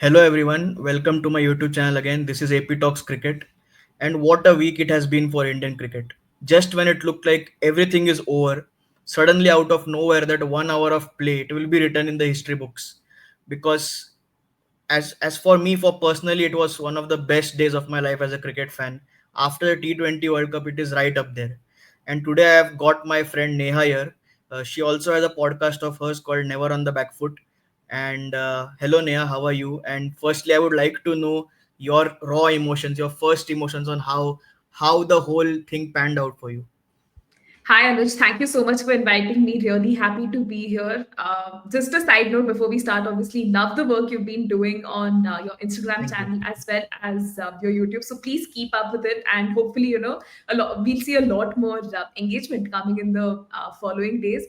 Hello everyone, welcome to my YouTube channel again. This is AP Talks Cricket, and what a week it has been for Indian cricket. Just when it looked like everything is over, suddenly out of nowhere that 1 hour of play it will be written in the history books. Because as for me, for personally, it was one of the best days of my life as a cricket fan. After the T20 World Cup, it is right up there. And today I have got my friend Neha here. She also has a podcast of hers called Never on the Backfoot. And hello Neha, how are you? And firstly, I would like to know your raw emotions, your first emotions on how the whole thing panned out for you. Hi, Anuj. Thank you so much for inviting me. Really happy to be here. Just a side note before we start, obviously, love the work you've been doing on your Instagram Thank you. channel as well as your YouTube. So please keep up with it, and hopefully, we'll see a lot more engagement coming in the following days.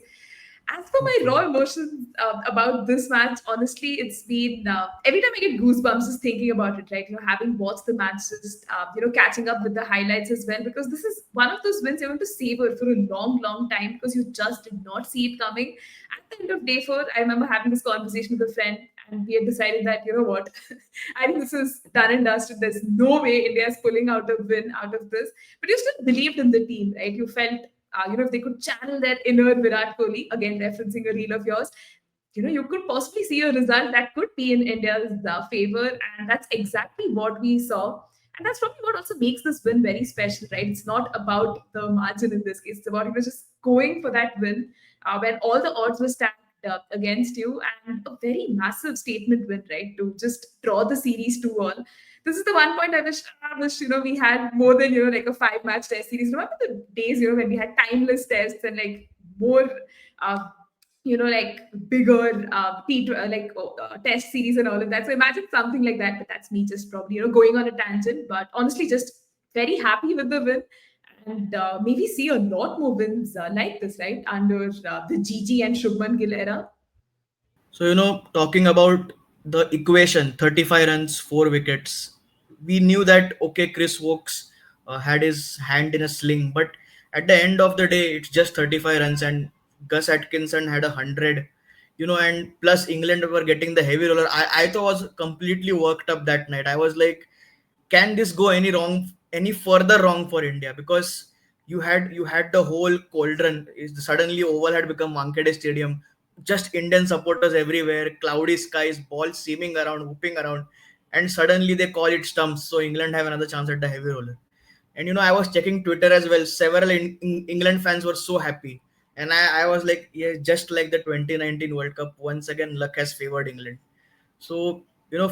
As for my Hopefully. raw emotions about this match, honestly, it's been every time I get goosebumps just thinking about it, right? Having watched the match, just catching up with the highlights as well, because this is one of those wins you're going to savor for a long, long time because you just did not see it coming. At the end of day four, I remember having this conversation with a friend, and we had decided that what, I think this is done and dusted. There's no way India is pulling out a win out of this, but you still believed in the team, right? You felt if they could channel that inner Virat Kohli, again referencing a reel of yours, you could possibly see a result that could be in India's favor. And that's exactly what we saw. And that's probably what also makes this win very special, right? It's not about the margin in this case. It's about just going for that win when all the odds were stacked against you, and a very massive statement win, right? To just draw the series 2-all. This is the one point I wish we had more than like a 5 match test series. Remember the days when we had timeless tests and like more uh, like bigger test series and all of that. So imagine something like that. But that's me just probably going on a tangent. But honestly, just very happy with the win, and maybe see a lot more wins like this, right, under the GG and Shubman Gill era. So, talking about the equation 35 runs, 4 wickets, we knew that, okay, Chris Wokes had his hand in a sling, but at the end of the day, it's just 35 runs, and Gus Atkinson had 100, and plus England were getting the heavy roller. I thought was completely worked up that night. I was like, can this go any further wrong for India? Because you had the whole cauldron. Suddenly Oval had become Wankhede Stadium, just Indian supporters everywhere, cloudy skies, balls seaming around, whooping around, and suddenly they call it stumps. So England have another chance at the heavy roller. And I was checking Twitter as well. Several England fans were so happy, and I was like, yeah, just like the 2019 World Cup, once again luck has favored England. So,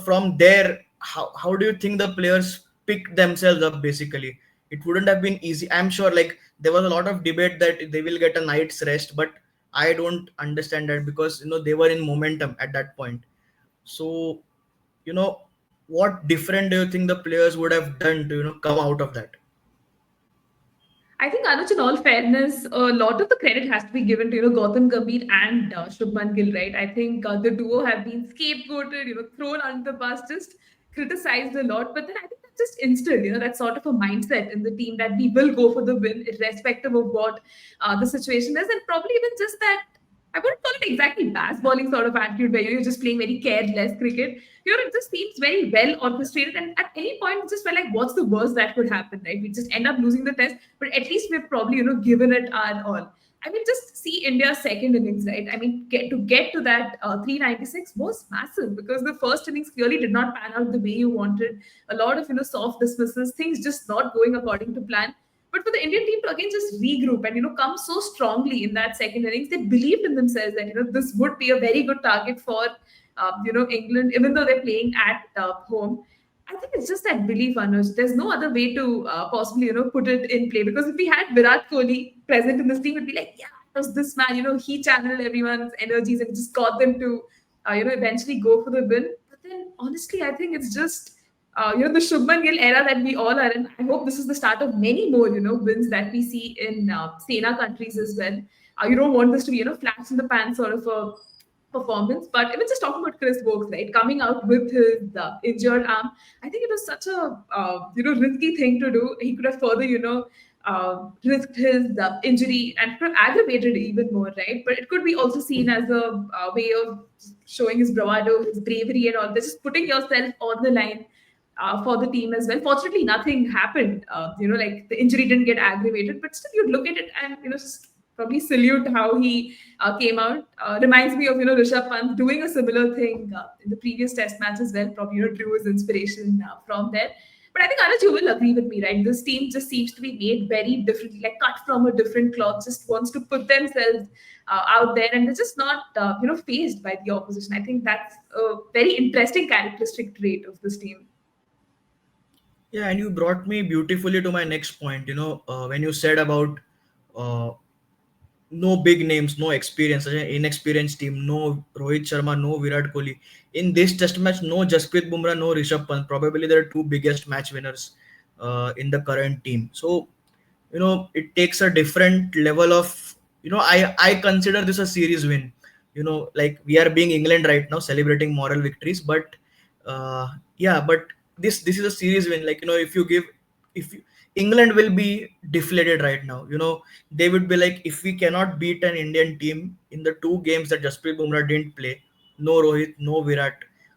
from there, how do you think the players pick themselves up basically? It wouldn't have been easy. I'm sure like there was a lot of debate that they will get a night's rest, but I don't understand that because they were in momentum at that point. So, you know, what different do you think the players would have done to, come out of that? I think Anuj, in all fairness, a lot of the credit has to be given to Gautam Gambhir and Shubman Gill, right? I think the duo have been scapegoated, thrown under the bus, just criticized a lot. But then I think that just instilled, that sort of a mindset in the team that we will go for the win, irrespective of what the situation is, and probably even just that. I wouldn't call it exactly basketballing sort of attitude where you're just playing very careless cricket. It just seems very well orchestrated, and at any point, it just felt like, what's the worst that could happen, right? We just end up losing the test, but at least we've probably given it our all. I mean, just see India's second innings, right? I mean, get to that 396 was massive because the first innings clearly did not pan out the way you wanted. A lot of soft dismisses, things just not going according to plan. But for the Indian team to again just regroup and come so strongly in that second innings, they believed in themselves that this would be a very good target for England, even though they're playing at home. I think it's just that belief, Anuj. There's no other way to possibly, put it in play. Because if we had Virat Kohli present in this team, it'd be like, yeah, it was this man. He channeled everyone's energies and just got them to, eventually go for the win. But then, honestly, I think it's just, the Shubman Gill era that we all are in. I hope this is the start of many more, wins that we see in Sena countries as well. You don't want this to be, flash in the pan sort of a performance. But even just talking about Chris Wokes, right, coming out with his injured arm, I think it was such a risky thing to do. He could have further risked his injury and aggravated even more, right? But it could be also seen as a way of showing his bravado, his bravery, and all this, just putting yourself on the line for the team as well. Fortunately, nothing happened. Like the injury didn't get aggravated, but still, you'd look at it and just probably salute how he came out. Reminds me of Rishabh Pant doing a similar thing in the previous Test match as well. Probably drew his inspiration from there. But I think Anuj, you will agree with me, right? This team just seems to be made very differently, like cut from a different cloth. Just wants to put themselves out there, and they're just not, phased by the opposition. I think that's a very interesting characteristic trait of this team. Yeah, and you brought me beautifully to my next point. When you said about uh, no big names, no experience, such an inexperienced team, no Rohit Sharma, no Virat Kohli. In this test match, no Jasprit Bumrah, no Rishabh Pant. Probably the two biggest match winners in the current team. So, it takes a different level of, I consider this a series win. Like we are being England right now, celebrating moral victories, but yeah, but this is a series win. Like, if you give, if you, England will be deflated right now. They would be like, if we cannot beat an Indian team in the two games that Jasprit Bumrah didn't play, no Rohit, no Virat,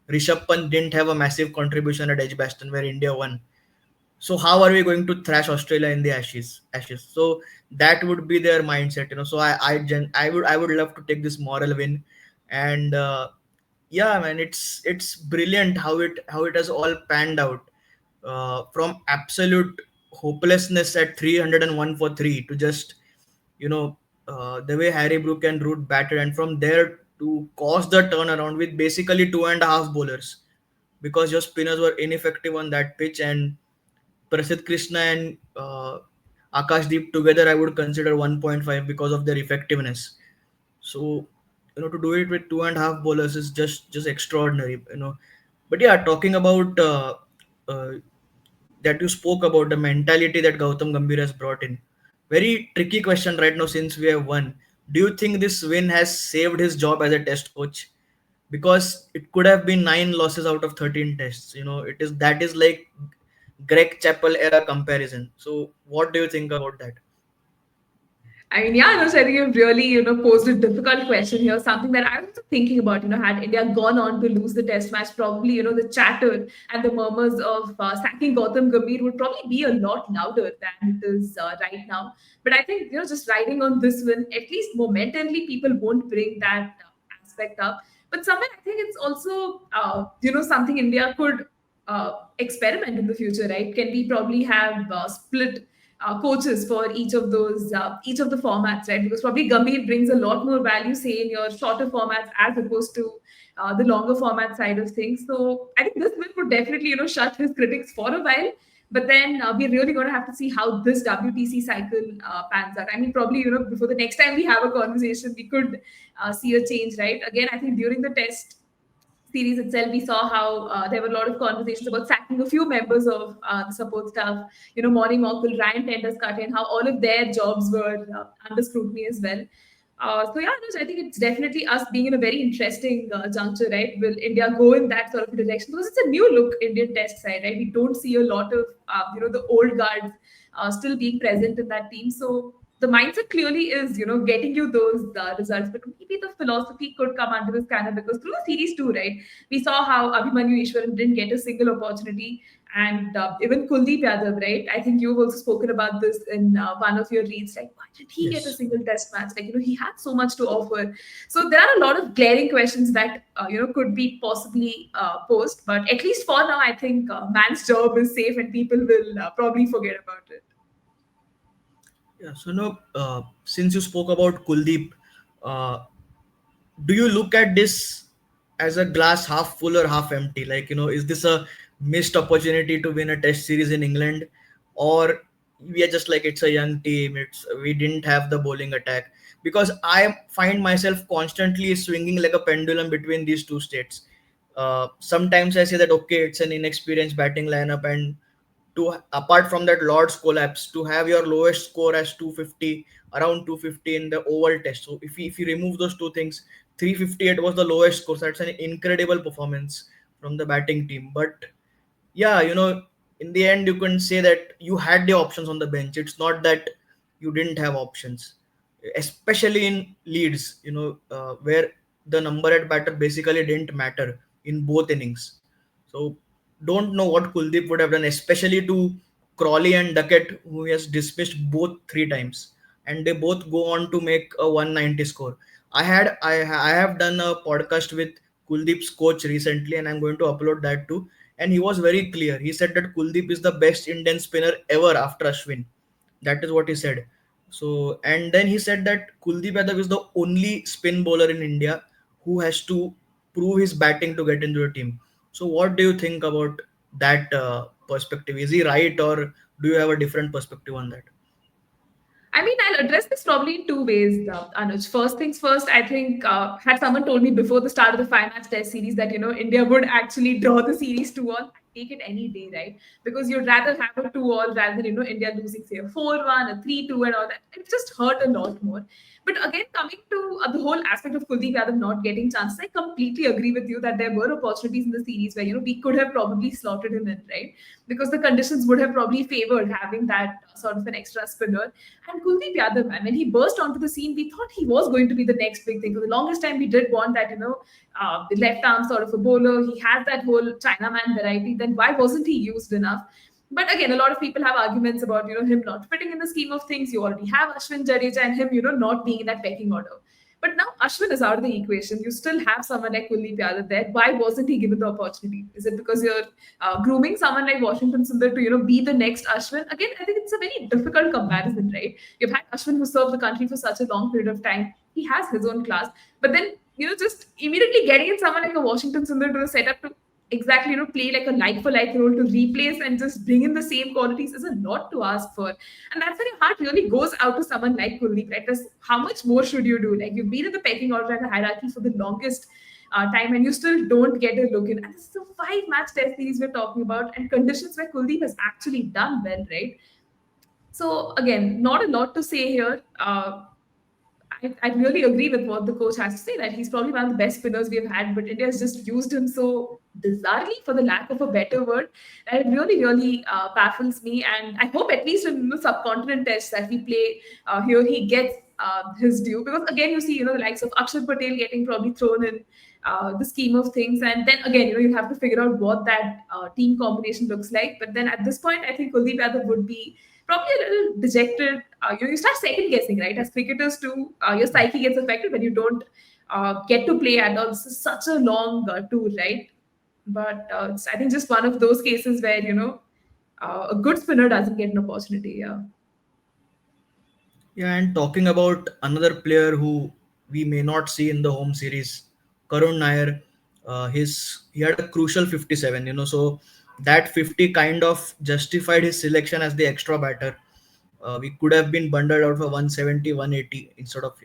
Rishabh Pant didn't have a massive contribution at Edgbaston where India won. So how are we going to thrash Australia in the Ashes? So that would be their mindset. So I would love to take this moral win, and yeah, man, it's brilliant how it has all panned out, from absolute hopelessness at 301 for three to just, you know the way Harry Brook and Root batted, and from there to cause the turnaround with basically two and a half bowlers, because your spinners were ineffective on that pitch. And Prasidh Krishna and Akashdeep together, I would consider 1.5 because of their effectiveness. So, to do it with two and a half bowlers is just extraordinary. But yeah, talking about uh, that you spoke about the mentality that Gautam Gambhir has brought in. Very tricky question right now since we have won. Do you think this win has saved his job as a test coach? Because it could have been 9 losses out of 13 tests. That is like Greg Chappell era comparison. So what do you think about that? I mean, yeah, no, so I think you've really, posed a difficult question here. Something that I was thinking about, had India gone on to lose the test match, probably, the chatter and the murmurs of sacking Gautam Gambhir would probably be a lot louder than it is right now. But I think, just riding on this win, at least momentarily, people won't bring that aspect up. But somewhere I think it's also, something India could experiment in the future, right? Can we probably have split coaches for each of the formats, right? Because probably Gambhir brings a lot more value, say in your shorter formats as opposed to the longer format side of things. So I think this win would definitely shut his critics for a while. But then we're really going to have to see how this WTC cycle pans out. I mean, probably before the next time we have a conversation, we could see a change, right? Again, I think during the test series itself, we saw how there were a lot of conversations about sacking a few members of the support staff. Maury Mockle, Ryan Tender's-Cut, and how all of their jobs were under scrutiny as well. So yeah, Anuj, I think it's definitely us being in a very interesting juncture, right? Will India go in that sort of direction? Because it's a new look Indian test side, right? We don't see a lot of the old guards still being present in that team. So the mindset clearly is getting you those results, but maybe the philosophy could come under this scanner, because through the series too, right, we saw how Abhimanyu Ishwaran didn't get a single opportunity, and even Kuldeep Yadav, right? I think you've also spoken about this in one of your reads, like why did he get a Yes. single test match? Like he had so much to offer. So there are a lot of glaring questions that could be possibly posed, but at least for now, I think man's job is safe, and people will probably forget about it. Yeah. So no, since you spoke about Kuldeep, uh, do you look at this as a glass half full or half empty? Like, is this a missed opportunity to win a test series in England, or we are just like, it's a young team, we didn't have the bowling attack? Because I find myself constantly swinging like a pendulum between these two states. Sometimes I say that okay, it's an inexperienced batting lineup, and to apart from that Lord's collapse, to have your lowest score as 250, around 250 in the oval test. So if you remove those two things, 358 was the lowest score. So that's an incredible performance from the batting team. But yeah, in the end you can say that you had the options on the bench. It's not that you didn't have options, especially in leads, where the number at batter basically didn't matter in both innings. So don't know what Kuldeep would have done, especially to Crawley and Duckett, who he has dismissed both three times, and they both go on to make a 190 score. I have done a podcast with Kuldeep's coach recently, and I'm going to upload that too. And he was very clear. He said that Kuldeep is the best Indian spinner ever after Ashwin. That is what he said. So, and then he said that Kuldeep Yadav is the only spin bowler in India who has to prove his batting to get into the team. So, what do you think about that perspective? Is he right, or do you have a different perspective on that? I mean, I'll address this probably in two ways, Anuj. First things first, I think had someone told me before the start of the five-match test series that India would actually draw the series 2-all, I take it any day, right? Because you'd rather have a 2-all rather than India losing say a 4-1, a 3-2, and all that. It just hurt a lot more. But again, coming to the whole aspect of Kuldeep Yadav not getting chances, I completely agree with you that there were opportunities in the series where we could have probably slotted him in, right? Because the conditions would have probably favored having that sort of an extra spinner. And Kuldeep Yadav, man, when he burst onto the scene, we thought he was going to be the next big thing. For the longest time, we did want that, the left arm sort of a bowler. He has that whole Chinaman variety. Then why wasn't he used enough? But again, a lot of people have arguments about him not fitting in the scheme of things. You already have Ashwin, Jadeja, and him not being in that pecking order. But now Ashwin is out of the equation. You still have someone like Kuldeep Yadav there. Why wasn't he given the opportunity? Is it because you're grooming someone like Washington Sundar to be the next Ashwin? Again, I think it's a very difficult comparison, right? You've had Ashwin who served the country for such a long period of time. He has his own class, but then just immediately getting in someone like a Washington Sundar to the setup to exactly play like a like for like role to replace and just bring in the same qualities is a lot to ask for. And that's when your heart really goes out to someone like Kuldeep, right? Because how much more should you do? Like, you've been in the pecking order and the hierarchy for the longest time, and you still don't get a look in. And this is a five-match test series we're talking about, and conditions where Kuldeep has actually done well, right? So again, not a lot to say here. I really agree with what the coach has to say, that he's probably one of the best spinners we've had, but India has just used him so bizarrely, for the lack of a better word, that it really, really baffles me. And I hope at least in the subcontinent tests that we play here, he gets his due. Because again, you see, the likes of Akshar Patel getting probably thrown in the scheme of things. And then again, you have to figure out what that team combination looks like. But then at this point, I think Kuldeep Yadav would be probably a little dejected. You start second guessing, right? As cricketers too, your psyche gets affected when you don't get to play at all. This is such a long tour, right? But it's, I think, just one of those cases where a good spinner doesn't get an opportunity. Yeah. Yeah, and talking about another player who we may not see in the home series, Karun Nair, he had a crucial 57. So that 50 kind of justified his selection as the extra batter. We could have been bundled out for 170, 180 instead of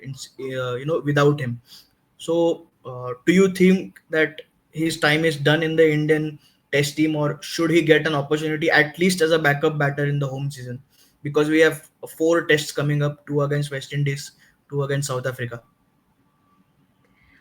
without him. So, do you think that his time is done in the Indian Test team, or should he get an opportunity at least as a backup batter in the home season? Because we have four tests coming up: two against West Indies, two against South Africa.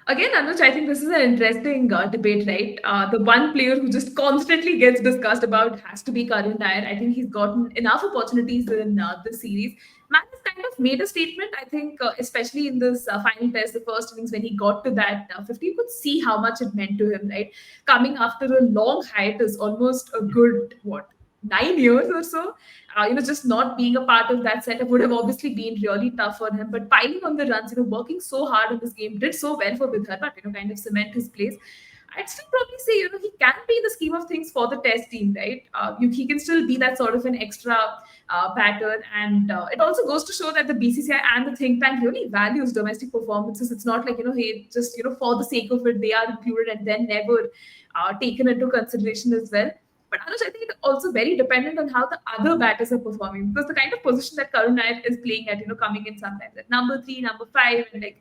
Again, Anuj, I think this is an interesting debate, right? The one player who just constantly gets discussed about has to be Karun Nair. I think he's gotten enough opportunities in this series. Man has kind of made a statement, I think, especially in this final test, the first innings, when he got to that 50, you could see how much it meant to him, right? Coming after a long hiatus, almost a good, what, 9 years or so, just not being a part of that setup would have obviously been really tough for him. But piling on the runs, working so hard in this game, did so well for Vidarbha, kind of cement his place. I'd still probably say, he can be in the scheme of things for the test team, right? He can still be that sort of an extra batter. And it also goes to show that the BCCI and the think tank really values domestic performances. It's not like, hey, just, for the sake of it, they are included and then never taken into consideration as well. But Anuj, I think it's also very dependent on how the other batters are performing, because the kind of position that Karun Nair is playing at, coming in sometimes at number 3, number 5, and like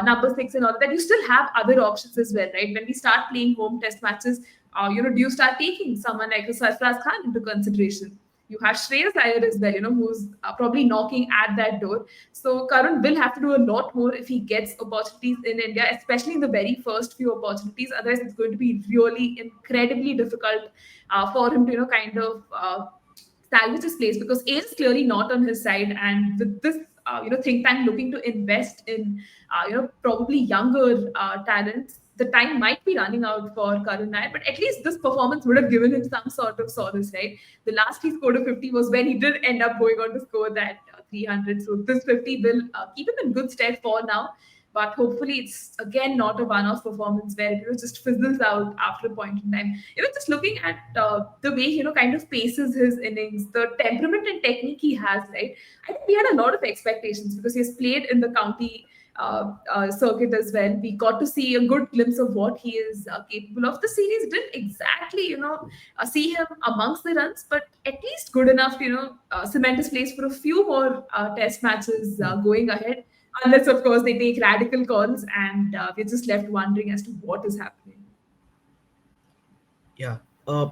number 6 and all that, you still have other options as well, right? When we start playing home test matches, do you start taking someone like a Sarfraz Khan into consideration? You have Shreyas Iyer as well, who's probably knocking at that door. So Karun will have to do a lot more if he gets opportunities in India, especially in the very first few opportunities. Otherwise, it's going to be really incredibly difficult for him to, kind of salvage his place, because age is clearly not on his side, and with this think tank looking to invest in probably younger talents, the time might be running out for Karun Nair, but at least this performance would have given him some sort of solace, right? The last he scored a 50 was when he did end up going on to score that 300. So this 50 will keep him in good stead for now. But hopefully, it's again not a one-off performance where it just fizzles out after a point in time. Just looking at the way kind of paces his innings, the temperament and technique he has, right? I think we had a lot of expectations because he has played in the county circuit as well. We got to see a good glimpse of what he is capable of. The series didn't exactly, see him amongst the runs, but at least good enough to, cement his place for a few more test matches going ahead. Unless, of course, they take radical calls and we're just left wondering as to what is happening. Yeah. Uh,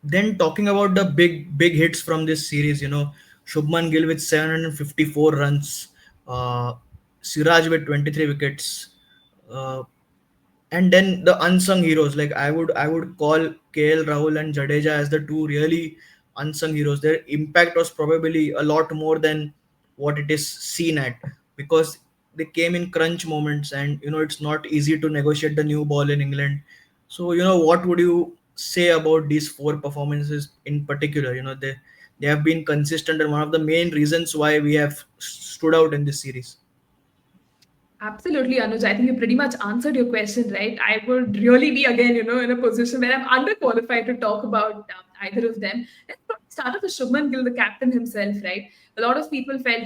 then talking about the big hits from this series, Shubman Gill with 754 runs, uh, Siraj with 23 wickets, uh, and then the unsung heroes, like I would call KL Rahul and Jadeja as the two really unsung heroes. Their impact was probably a lot more than what it is seen at, because they came in crunch moments, and it's not easy to negotiate the new ball in England. So what would you say about these four performances in particular? They have been consistent, and one of the main reasons why we have stood out in this series. Absolutely, Anuj. I think you pretty much answered your question, right? I would really be again, in a position where I'm underqualified to talk about either of them. Let's probably start off with Shubman Gill, the captain himself, right? A lot of people felt,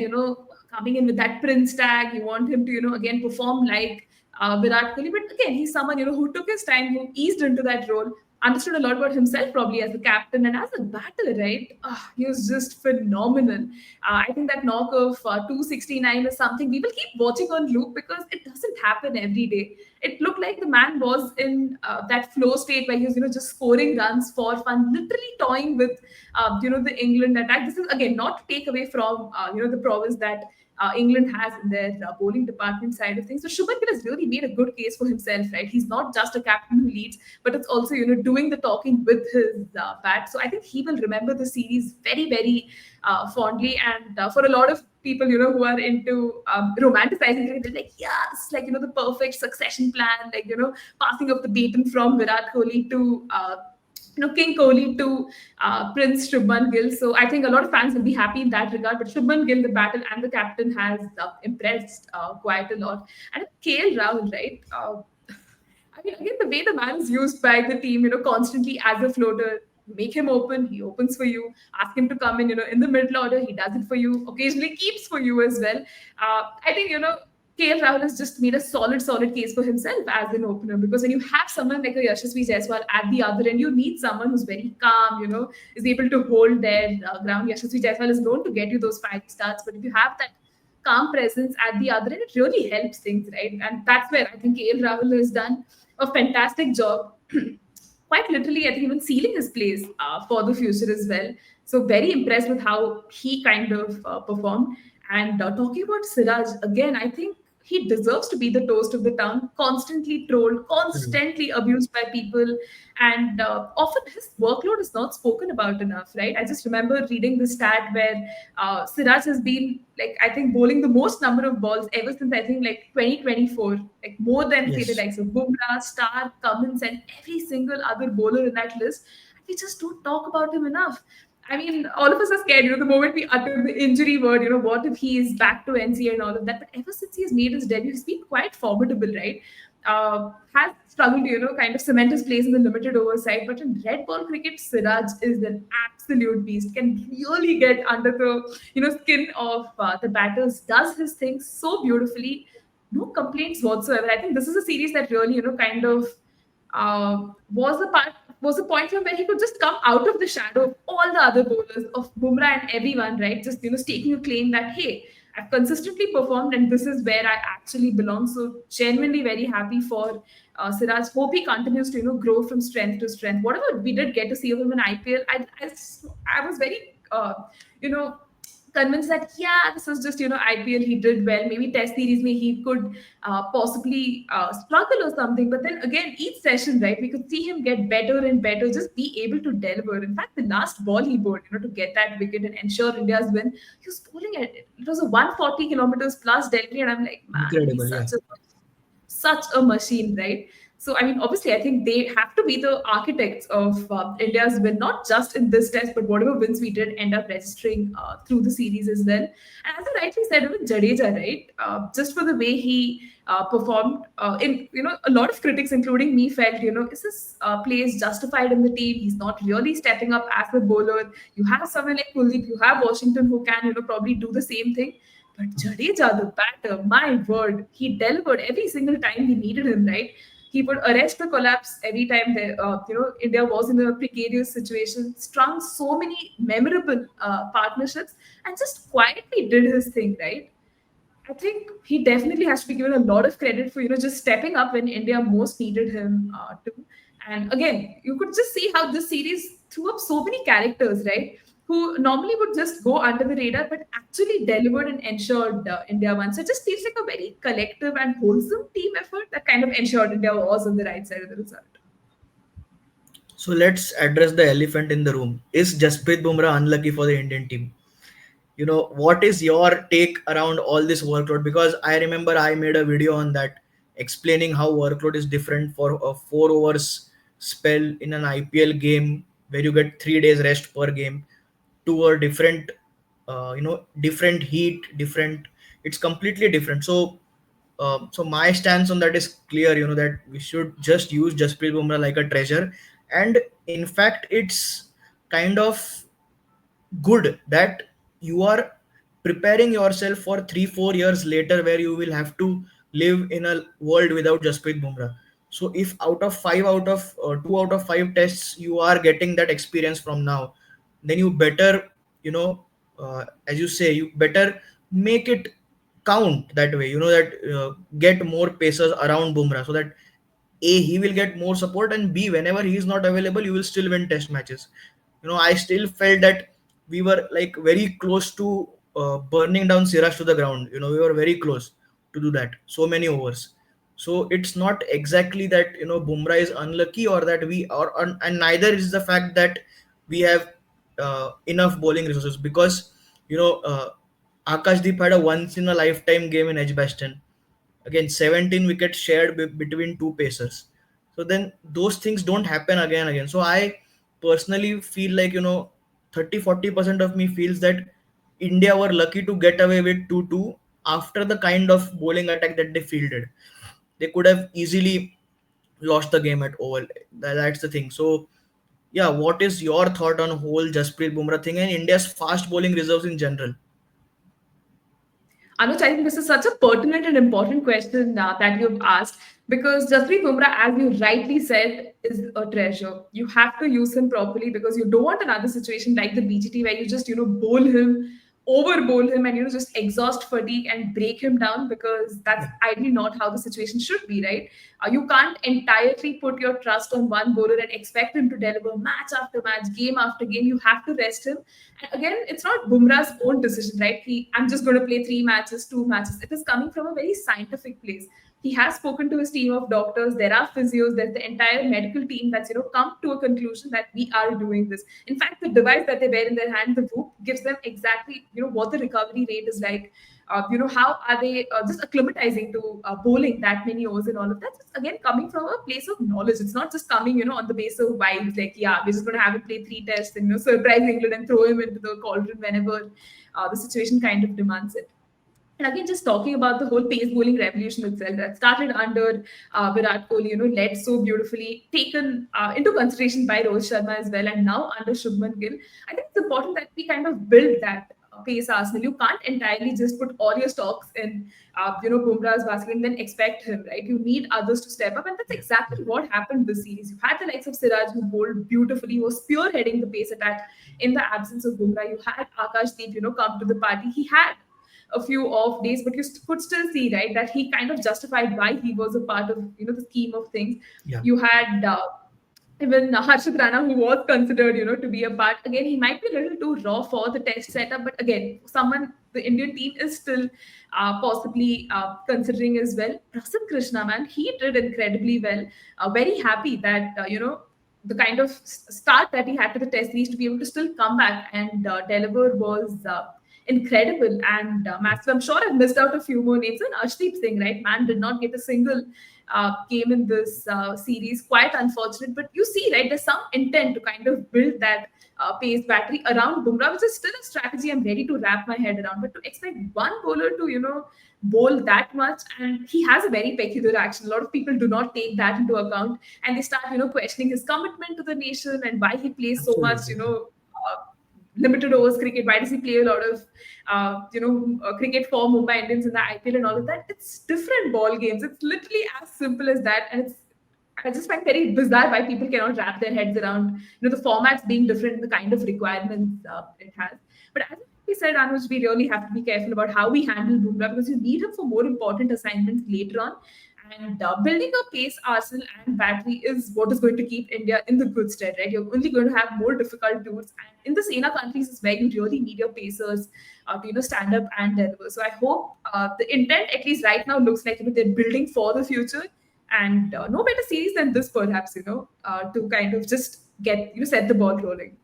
coming in with that Prince tag, you want him to, again perform like Virat Kohli. But again, he's someone, who took his time, who eased into that role, understood a lot about himself probably as a captain and as a batter, right? He was just phenomenal. I think that knock of 269 is something we will keep watching on loop because it doesn't happen every day. It looked like the man was in that flow state where he was, just scoring runs for fun, literally toying with, the England attack. This is again not to take away from, the prowess that England has in their bowling department side of things. So Shubman Gill has really made a good case for himself, right? He's not just a captain who leads, but it's also doing the talking with his bat. So I think he will remember the series very very fondly. And for a lot of people, who are into romanticizing it, they're like, yeah, this is like the perfect succession plan, like passing of the baton from Virat Kohli to King Kohli to Prince Shubman Gill. So I think a lot of fans will be happy in that regard. But Shubman Gill, the battle and the captain, has impressed quite a lot. And KL Rahul, right? I mean, again, the way the man is used by the team, constantly as a floater. Make him open, he opens for you. Ask him to come in, in the middle order, he does it for you. Occasionally keeps for you as well. I think, KL Rahul has just made a solid case for himself as an opener, because when you have someone like a Yashasvi Jaiswal at the other end, you need someone who's very calm, is able to hold their ground. Yashasvi Jaiswal is known to get you those 5 starts, but if you have that calm presence at the other end, it really helps things, right? And that's where I think KL Rahul has done a fantastic job. Quite literally, I think even sealing his place for the future as well. So very impressed with how he kind of performed. And talking about Siraj again, I think he deserves to be the toast of the town. Constantly trolled, constantly abused by people, and often his workload is not spoken about enough. Right? I just remember reading the stat where Siraj has been, like, I think bowling the most number of balls ever since I think like 2024, like more than say the Yes. likes of Bumrah, Stark, Cummins, and every single other bowler in that list. We just don't talk about him enough. I mean, all of us are scared, the moment we utter the injury word, what if he is back to NCA and all of that. But ever since he's made his debut, he's been quite formidable, right? Has struggled to, kind of cement his place in the limited over side. But in red ball cricket, Siraj is an absolute beast, can really get under the, skin of the batters, does his thing so beautifully. No complaints whatsoever. I think this is a series that really, kind of was the part was the point from where he could just come out of the shadow of all the other bowlers of Bumrah and everyone, right? Just staking a claim that hey, I've consistently performed and this is where I actually belong. So genuinely very happy for Siraj. Hope he continues to grow from strength to strength. Whatever we did get to see of him in IPL, I was very you know, convinced that yeah, this is just IPL. He did well. Maybe Test series, maybe he could possibly struggle or something. But then again, each session, right, we could see him get better and better, just be able to deliver. In fact, the last ball he bowled, to get that wicket and ensure India's win, he was bowling at it was a 140 kilometers plus delivery, and I'm like, man, he's Incredible, yeah. such a machine, right? So, I mean, obviously, I think they have to be the architects of India's win, not just in this test, but whatever wins we did end up registering through the series as well. And as I rightly said, even Jadeja, right? Just for the way he performed, in a lot of critics, including me, felt is this place justified in the team? He's not really stepping up as a bowler. You have someone like Kuldeep, you have Washington who can probably do the same thing. But Jadeja, the batter, my word, he delivered every single time we needed him, right? He would arrest the collapse every time India was in a precarious situation, strung so many memorable partnerships, and just quietly did his thing, right? I think he definitely has to be given a lot of credit for just stepping up when India most needed him to. And again, you could just see how this series threw up so many characters, right? Who normally would just go under the radar, but actually delivered and ensured India won. So it just feels like a very collective and wholesome team effort that kind of ensured India was on the right side of the result. So let's address the elephant in the room. Is Jasprit Bumrah unlucky for the Indian team? What is your take around all this workload? Because I remember I made a video on that, explaining how workload is different for a 4 overs spell in an IPL game where you get 3 days rest per game, to a different different heat, different, it's completely different. So my stance on that is clear, that we should just use Jasprit Bumrah like a treasure. And in fact, it's kind of good that you are preparing yourself for 3 4 years later, where you will have to live in a world without Jasprit Bumrah. So if out of 2 out of 5 tests you are getting that experience from now, then you better, as you say, you better make it count that way. That get more pacers around Bumrah, so that A, he will get more support, and B, whenever he is not available, you will still win test matches. I still felt that we were like very close to burning down Siraj to the ground. We were very close to do that. So many overs. So it's not exactly that Bumrah is unlucky, or that we are, and neither is the fact that we have enough bowling resources, because Akashdeep had a once in a lifetime game in Edgbaston. Again, 17 wickets shared between two pacers. So then those things don't happen again and again. So I personally feel like 30-40% of me feels that India were lucky to get away with 2-2 after the kind of bowling attack that they fielded. They could have easily lost the game at over. That's the thing. So yeah, what is your thought on whole Jasprit Bumrah thing and India's fast bowling reserves in general? Anuj, I think this is such a pertinent and important question that you've asked, because Jasprit Bumrah, as you rightly said, is a treasure. You have to use him properly, because you don't want another situation like the BGT where you just bowl him, over bowl him, and just exhaust fatigue and break him down, because that's Yeah. ideally not how the situation should be, right? You can't entirely put your trust on one bowler and expect him to deliver match after match, game after game. You have to rest him. And again, it's not Bumrah's own decision, right? I'm just going to play 3 matches, 2 matches. It is coming from a very scientific place. He has spoken to his team of doctors. There are physios. There's the entire medical team that's come to a conclusion that we are doing this. In fact, the device that they wear in their hand, the Whoop, gives them exactly what the recovery rate is like. How are they just acclimatizing to bowling that many overs and all of that. It's again coming from a place of knowledge. It's not just coming on the base of vibes, like yeah, we're just going to have him play 3 tests and surprise England and throw him into the cauldron whenever the situation kind of demands it. And again, just talking about the whole pace bowling revolution itself that started under Virat Kohli, led so beautifully, taken into consideration by Rohit Sharma as well, and now under Shubman Gill. I think it's important that we kind of build that pace arsenal. You can't entirely just put all your stocks in, Bumrah's basket and then expect him, right? You need others to step up, and that's exactly what happened this series. You had the likes of Siraj who bowled beautifully, who was spearheading the pace attack in the absence of Bumrah. You had Akashdeep, come to the party. He had a few off days, but you could still see, right, that he kind of justified why he was a part of the scheme of things. Yeah. You had even Harshit Rana, who was considered, to be a part. Again, he might be a little too raw for the test setup, but again, someone the Indian team is still possibly considering as well. Prasanth Krishna, man, he did incredibly well. Very happy that the kind of start that he had to the test series to be able to still come back and deliver was. Incredible and massive. I'm sure I've missed out a few more names. And Arshdeep Singh, right? Man did not get a single came in this series. Quite unfortunate, but you see, right, there's some intent to kind of build that pace battery around Bumrah, which is still a strategy I'm ready to wrap my head around. But to expect one bowler to, bowl that much, and he has a very peculiar action. A lot of people do not take that into account, and they start, questioning his commitment to the nation and why he plays so much, Absolutely. limited overs cricket. Why does he play a lot of, cricket for Mumbai Indians in the IPL and all of that? It's different ball games. It's literally as simple as that, and it's. I just find very bizarre why people cannot wrap their heads around, the formats being different, the kind of requirements it has. But as we said, Anuj, we really have to be careful about how we handle Bumrah because you need him for more important assignments later on. And building a pace arsenal and battery is what is going to keep India in the good stead, right? You're only going to have more difficult dudes, and in the SENA countries is where you really need your pacers to stand up and deliver. So I hope the intent, at least right now, looks like they're building for the future, and no better series than this, perhaps to kind of just get set the ball rolling.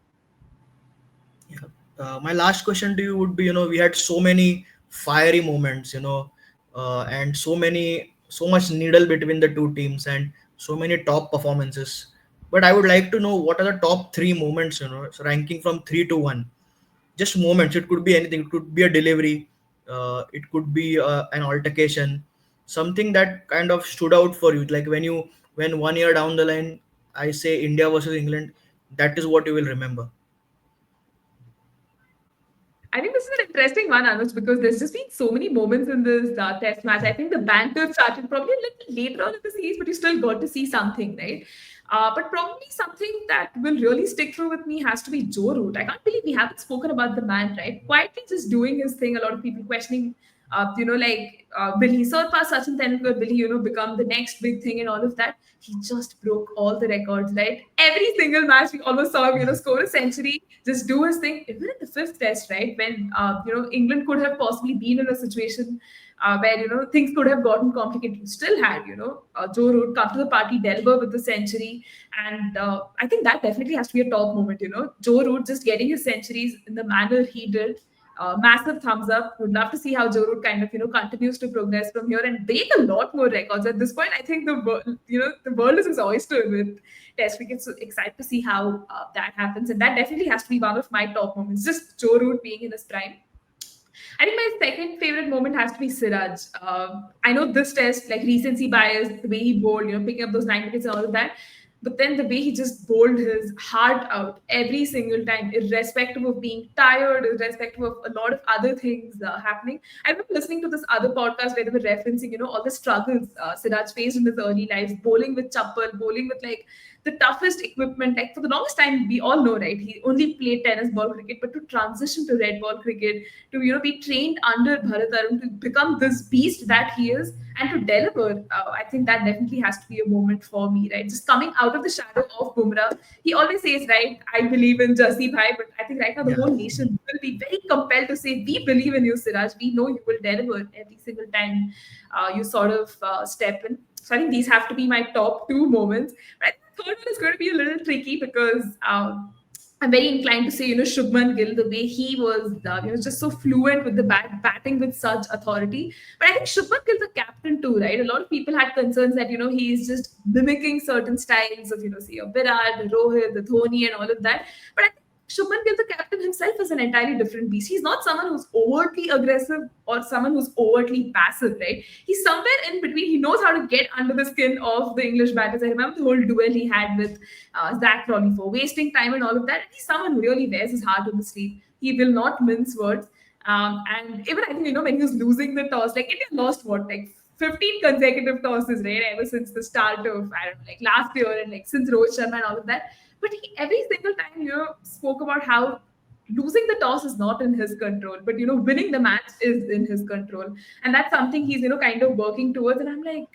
Yeah. My last question to you would be, we had so many fiery moments, and so much needle between the two teams and so many top performances. But I would like to know what are the top three moments, so ranking from three to one. Just moments. It could be anything. It could be a delivery. It could be an altercation. Something that kind of stood out for you. Like when 1 year down the line, I say India versus England, that is what you will remember. I think this is an interesting one, Anuj, because there's just been so many moments in this test match. I think the banter started probably a little later on in the series, but you still got to see something, right? But probably something that will really stick through with me has to be Joe Root. I can't believe we haven't spoken about the man, right? Quietly just doing his thing. A lot of people questioning, will he surpass Sachin Tendulkar? Will he, become the next big thing and all of that? He just broke all the records, right? Every single match we almost saw him, score a century, just do his thing. Even in the fifth test, right, when England could have possibly been in a situation where things could have gotten complicated. You still had Joe Root come to the party, deliver with the century, and I think that definitely has to be a top moment. Joe Root just getting his centuries in the manner he did. Massive thumbs up. Would love to see how Joe Root kind of continues to progress from here and break a lot more records. At this point, I think the world is his oyster with Test cricket. So excited to see how that happens, and that definitely has to be one of my top moments. Just Joe Root being in his prime. I think my second favorite moment has to be Siraj. I know this test, like recency bias, the way he bowled, picking up those 9 wickets and all of that. But then the way he just bowled his heart out every single time, irrespective of being tired, irrespective of a lot of other things happening. I remember listening to this other podcast where they were referencing, all the struggles Siraj faced in his early life, bowling with chappal, bowling with like the toughest equipment. Like for the longest time, we all know, right? He only played tennis ball cricket, but to transition to red ball cricket, to be trained under Bharat Arun, to become this beast that he is, and to deliver, I think that definitely has to be a moment for me, right? Just coming out of the shadow of Bumrah. He always says, right, I believe in Jassi Bhai, but I think right now the Yeah. whole nation will be very compelled to say, we believe in you, Siraj. We know you will deliver every single time you sort of step in. So I think these have to be my top two moments. But I think the third one is going to be a little tricky because I'm very inclined to say, Shubman Gill, the way he was, just so fluent with the batting with such authority. But I think Shubman Gill, the captain too, right? A lot of people had concerns that, he's just mimicking certain styles of, say, a Virat, the Rohit, the Dhoni, and all of that. But I think Shubman Gill, the captain himself, is an entirely different beast. He's not someone who's overtly aggressive or someone who's overtly passive, right? He's somewhere in between. He knows how to get under the skin of the English batters. I remember the whole duel he had with Zach Crawley for wasting time and all of that. And he's someone who really wears his heart on the sleeve. He will not mince words. And even I think, when he was losing the toss, like India lost what, like 15 consecutive tosses, right? Ever since the start of, I don't know, like last year and like since Rohit Sharma and all of that. But he, every single time, spoke about how losing the toss is not in his control, but, winning the match is in his control. And that's something he's, kind of working towards. And I'm like,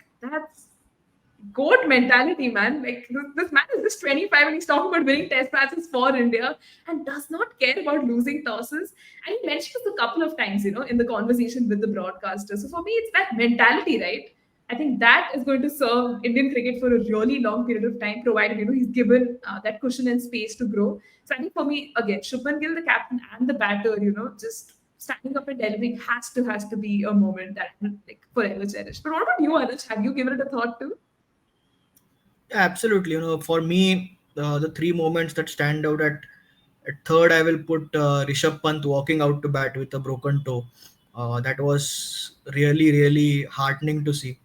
goat mentality, man. Like this man is just 25 and he's talking about winning test matches for India and does not care about losing tosses. And he mentioned this a couple of times, in the conversation with the broadcaster. So for me, it's that mentality, right? I think that is going to serve Indian cricket for a really long period of time, provided he's given that cushion and space to grow. So I think for me, again, Shubman Gill, the captain and the batter, just standing up and delivering has to be a moment that I will, like, forever cherish. But what about you, Anuj? Have you given it a thought too? Yeah, absolutely. For me, the three moments that stand out at third, I will put Rishabh Pant walking out to bat with a broken toe. That was really, really heartening to see.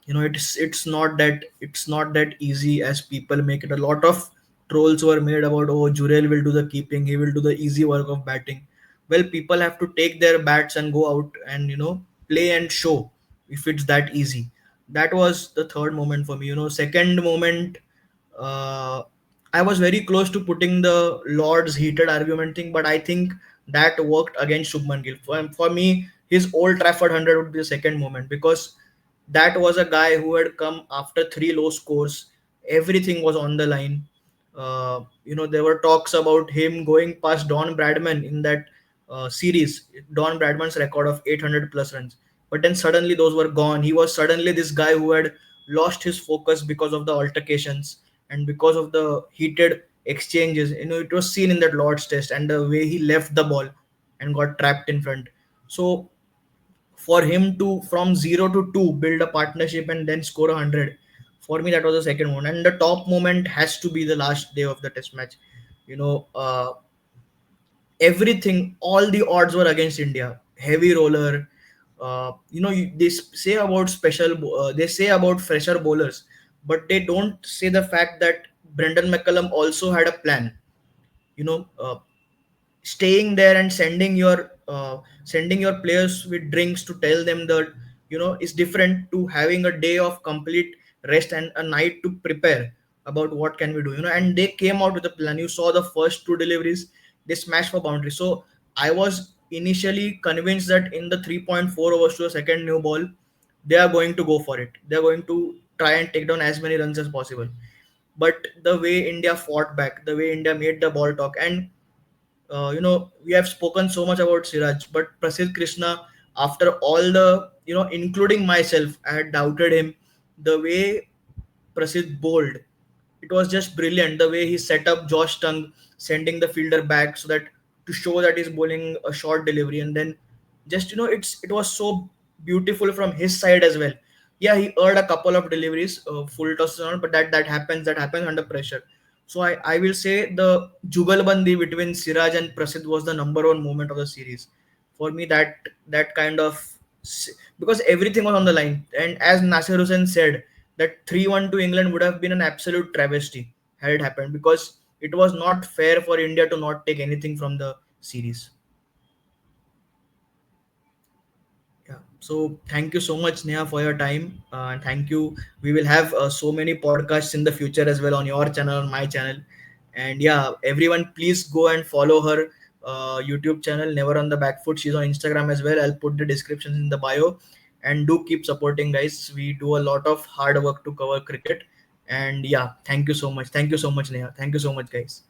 It's not that easy as people make it. A lot of trolls were made about, oh, Jurel will do the keeping, he will do the easy work of batting. Well, people have to take their bats and go out and play and show if it's that easy. That was the third moment for me. Second moment, uh, I was very close to putting the Lord's heated argument thing, but I think that worked against Shubman Gill. For me, his Old Trafford 100 would be the second moment, because that was a guy who had come after three low scores. Everything was on the line. There were talks about him going past Don Bradman in that series, Don Bradman's record of 800 plus runs. But then suddenly those were gone. He was suddenly this guy who had lost his focus because of the altercations and because of the heated exchanges. It was seen in that Lord's test and the way he left the ball and got trapped in front. So for him to from 0 to 2 build a partnership and then score 100, for me that was the second one. And the top moment has to be the last day of the test match. you know uh, Everything, all the odds were against India. Heavy roller. They say about they say about fresher bowlers, but they don't say the fact that Brendan McCullum also had a plan. you know uh, Staying there and sending your players with drinks to tell them that is different to having a day of complete rest and a night to prepare about what can we do. And they came out with a plan. You saw the first two deliveries, they smashed for boundary. So I was initially convinced that in the 3.4 overs to a second new ball, they are going to go for it. They are going to try and take down as many runs as possible. But the way India fought back, the way India made the ball talk, and we have spoken so much about Siraj, but Prasidh Krishna, after all the, including myself, I had doubted him. The way Prasidh bowled, it was just brilliant. The way he set up Josh Tongue, sending the fielder back so that to show that he's bowling a short delivery, and then just it was so beautiful from his side as well. Yeah, he earned a couple of deliveries, full tosses on, but that happens under pressure. So I will say the Jugalbandi between Siraj and Prasidh was the number one moment of the series. For me, that kind of, because everything was on the line. And as Nasir Hussain said, that 3-1 to England would have been an absolute travesty had it happened, because it was not fair for India to not take anything from the series. Yeah. So thank you so much, Neha, for your time. And thank you. We will have so many podcasts in the future as well on your channel, on my channel. And yeah, everyone, please go and follow her YouTube channel, Never on the Backfoot. She's on Instagram as well. I'll put the descriptions in the bio. And do keep supporting, guys. We do a lot of hard work to cover cricket. And yeah, thank you so much. Thank you so much, Neha. Thank you so much, guys.